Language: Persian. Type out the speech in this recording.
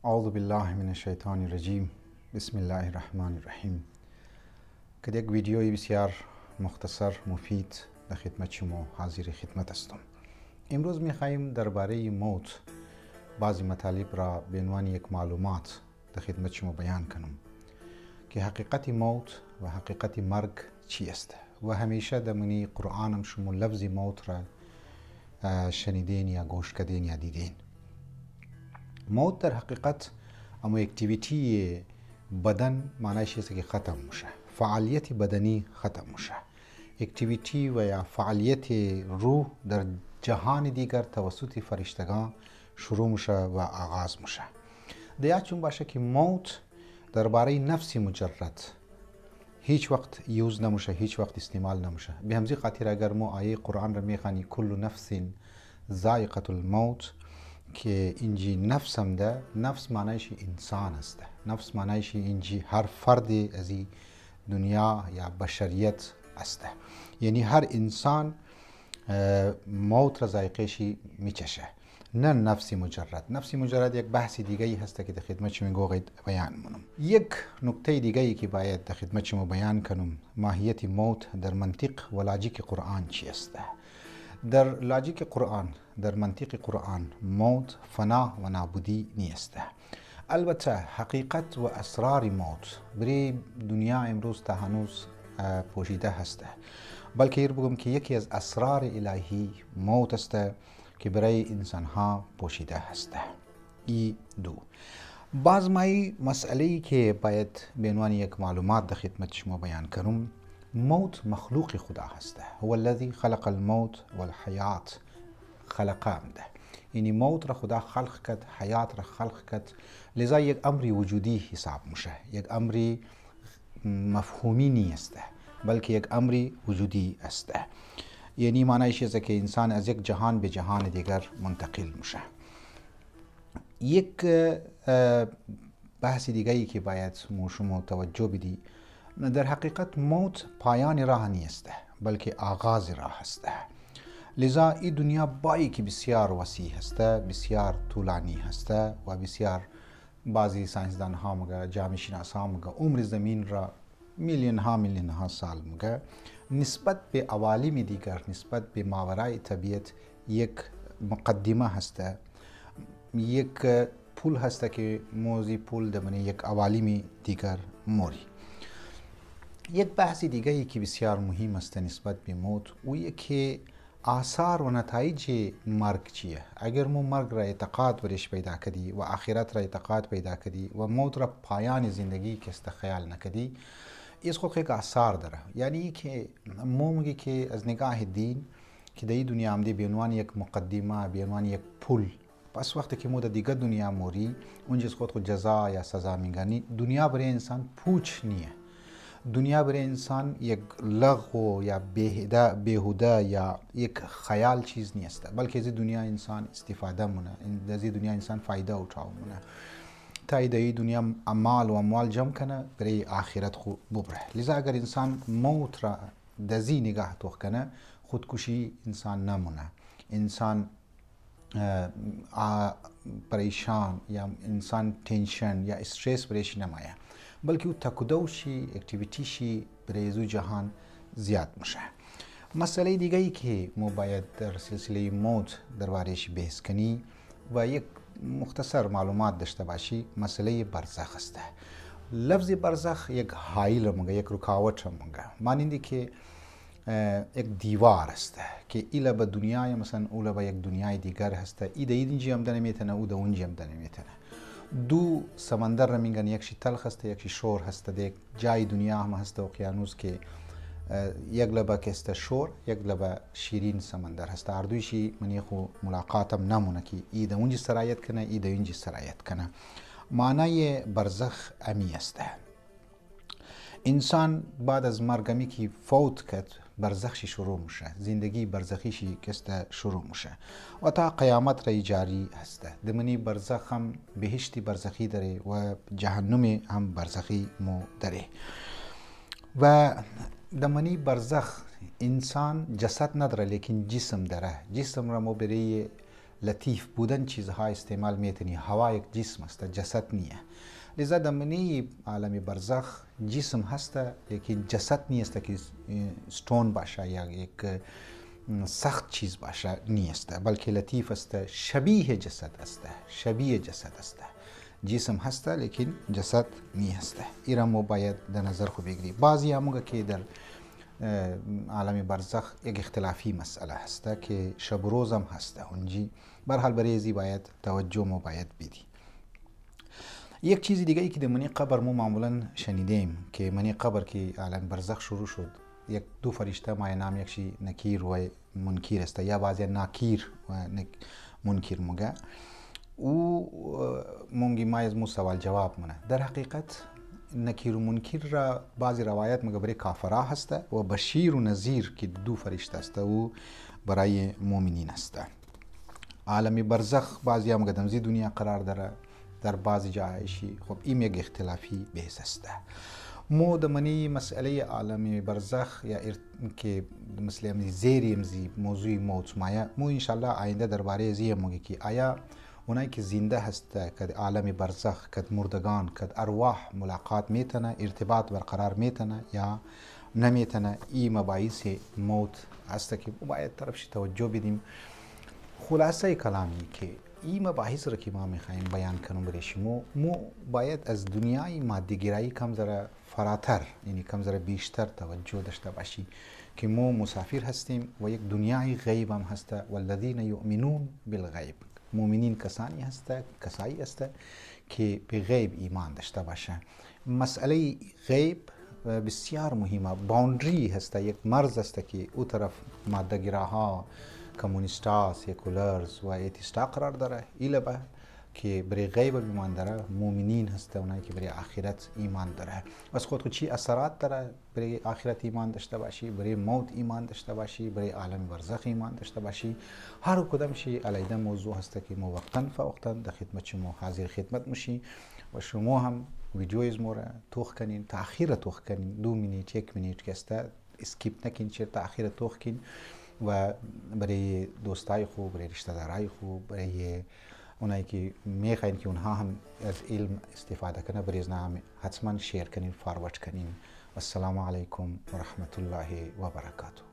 اعوذ بالله من الشیطان الرجیم. بسم الله الرحمن الرحیم. که یک ویدیوی بسیار مختصر مفید در خدمت شما حاضر خدمت هستم. امروز می‌خواهیم درباره موت بعضی مطالب را به عنوان یک معلومات در خدمت شما بیان کنم که حقیقت موت و حقیقت مرگ چی است. و همیشه در منی قرآنم شما لفظ موت را شنیدین یا گوش کردین یا دیدین. موت در حقیقت اما اکتیویتی بدن معنیش است که ختم میشه، فعالیت بدنی ختم میشه، اکتیویتی و یا فعالیت روح در جهان دیگر توسط فرشتگان شروع میشه و آغاز میشه. دیگه چون باشه که موت درباره نفس مجرد هیچ وقت یوز نمیشه، هیچ وقت استعمال نمیشه. به همین خاطر اگر ما آیه قرآن را میخوانی کل نفس ذائقة الموت که اینجی نفس هم ده، نفس معنیش انسان است. نفس معنیش اینجی هر فرد از این دنیا یا بشریت است. یعنی هر انسان موت را ذائقه‌شی میچشه، نه نفس مجرد. نفس مجرد یک بحث دیگه ای هست که در خدمت شما بیان منم. یک نکته دیگه ای که باید در خدمت شما بیان کنم، ماهیت موت در منطق و لاجیک قرآن چی است. در لاجیک قرآن، در منطق قرآن، موت فنا و نابودی نیست. البته حقیقت و اسرار موت برای دنیا امروز تا هنوز پوشیده هست، بلکه ایر بگم که یکی از اسرار الهی موت است که برای انسان ها پوشیده هست. ای دو باز مای مسئله که باید به عنوان یک معلومات در خدمت شما بیان کنم، موت مخلوق خدا هست. هو الذی خلق الموت والحیات خلقه ده. یعنی موت را خدا خلق کرد، حیات را خلق کرد، لذا یک امری وجودی حساب میشه، یک امری مفهومی نیست بلکه یک امری وجودی است. یعنی معنیش است که انسان از یک جهان به جهان دیگر منتقل میشه. یک بحث دیگه ای که باید شما توجه بدی، در حقیقت موت پایان راه نیست بلکه آغاز راه است. لذا این دنیا بایی که بسیار وسیع هست، بسیار طولانی هست و بسیار بعضی ساینسدان ها مگه، جامعه شناس ها مگه عمر زمین را میلیون ها سال مگه، نسبت به عوالم دیگر، نسبت به ماورای طبیعت یک مقدمه هست، یک پول هست که موزی پول دمنه یک عوالم دیگر موری. یک بحث دیگه ای که بسیار مهم است نسبت به موت او که آثار و نتایج مرگ چیه. اگر ما مرگ را اعتقاد برش پیدا کردی و آخرت را اعتقاد پیدا کردی و موت را پایان زندگی که است خیال نکردی، از خود یک آثار داره. یعنی که ما میگی که از نگاه دین که در این دنیا آمده به عنوان یک مقدمه، به عنوان یک پل، پس وقتی که ما در دیگر دنیا موری اونجا از خود جزا یا سزا میگنی. دنیا برای انسان پوچ نیه، دنیا برای انسان یک لغو یا بیهوده یا یک خیال چیز نیست، بلکه از دنیا انسان استفاده مونه، از دنیا انسان فایده اٹھاو مونه تا این دنیا اموال و اموال جمع کنه برای آخرت خود ببره. لذا اگر انسان موت را دزی نگاه توخ کنه، خودکشی انسان نمونه، انسان پریشان یا انسان تنشن یا استرس برایش نمایه، بلکه او تکودوشی اکتیویتیشی برای زو جهان زیاد میشه. مسئله دیگه ای که ما باید در سلسله موت دربارهش بحث کنی و یک مختصر معلومات داشته باشی، مسئله برزخ است. لفظ برزخ یک حائل مگه، یک رکاوٹ مگه، مانندی که یک دیوار است که ایلا به دنیای مثلا اولا به یک دنیای دیگر هست، ای ده اینجی هم نمیتونه، او ده اونجی هم نمیتونه. دو سمندر را میگن، یکشی تلخ هست، یکشی شور هست. در یک جای دنیا هم هست اقیانوس که یک لبه که است شور، یک لبه شیرین سمندر هست. هر دویشی منی خو ملاقاتم نمونه که ای ده اونجی سرایت کنه، ای ده اونجی سرایت کنه. معنی برزخ امی است. انسان بعد از مرگمی که فوت کرد برزخشی شروع میشه، زندگی برزخیشی که شروع میشه و تا قیامت را جاری هست. دمنی برزخ هم بهشتی برزخی داره و جهنم هم برزخی مو داره. و دمنی برزخ انسان جسد نداره لیکن جسم داره. جسم را ما برای لطیف بودن چیزها استعمال میتونی. هوا یک جسم است، جسد نیه. لذا دمنی عالم برزخ جسم هست لیکن جسد نیست که ستون باشه یا یک سخت چیز باشه نیست، بلکه لطیف است، شبیه جسد است، شبیه جسد است. جسم هست لیکن جسد نیست. ایرا ما باید در نظر خو بگیری. بعضی همونگه که در عالم برزخ یک اختلافی مسئله هست که شب و روز هم هست اونجی. برحال بریزی باید توجه ما باید بدی. یک چیز دیگه ای که در منی قبر ما معمولا شنیدیم که منی قبر که عالم برزخ شروع شد، یک دو فرشته مای نام یکشی نکیر و منکیر است، یا بعضی ناکیر و منکیر مگه. او مونگی ما از مو سوال جواب منه. در حقیقت نکیر و منکر را بعضی روایت مگه برای کافرها هست و بشیر و نذیر که دو فرشته است و برای مؤمنین است. عالم برزخ بعضی هم مگه دنیا قرار داره، در بعضی جایشی. خب این یک اختلافی بحث است. مو دمنی مسئله عالم برزخ یا که مثل زیری امزی موضوع موت مایا مو انشالله آینده درباره زی موگی که آیا اونایی که زنده هست که عالم برزخ که مردگان که ارواح ملاقات میتونه، ارتباط برقرار میتونه یا نمیتونه، این مباحث موت است که باید طرفش توجه بدیم. خلاصه کلامی که این مباحث را که ما میخوایم بیان کنیم برای شما، مو باید از دنیای مادی گرایی کم ذره فراتر، یعنی کم ذره بیشتر توجه داشته باشی که ما مسافر هستیم و یک دنیای غیب هم هست. والذین یؤمنون بالغیب، مؤمنین کسانی هست، کسایی است که به غیب ایمان داشته باشه. مسئله غیب بسیار مهمه، باوندری هست، یک مرز است که او طرف ماده گراها، کمونیستا، سیکولرز و ایتیستا قرار داره. ایلبه که برای غیب ایمان داره مؤمنین هست، اونایی که برای آخرت ایمان داره. از خود چی اثرات داره برای آخرت ایمان داشته باشی، برای موت ایمان داشته باشی، برای عالم برزخ ایمان داشته باشی. هر کدام شی علیده موضوع هست که ما وقتاً فوقتاً در خدمت شما حاضر خدمت میشی و شما هم ویدیویز ما را توخ کنین، تأخیر توخ کنین، 2 منیت 1 منیت که است اسکیپ نکین، چه تأخیر توخ کن و برای دوستای خوب، برای رشته دارای خوب، برای اونایی که میخواین که اونها هم از علم استفاده کنه، برای ازنا حتما شیر کنین، فارورد کنین. السلام علیکم و رحمت الله و برکاته.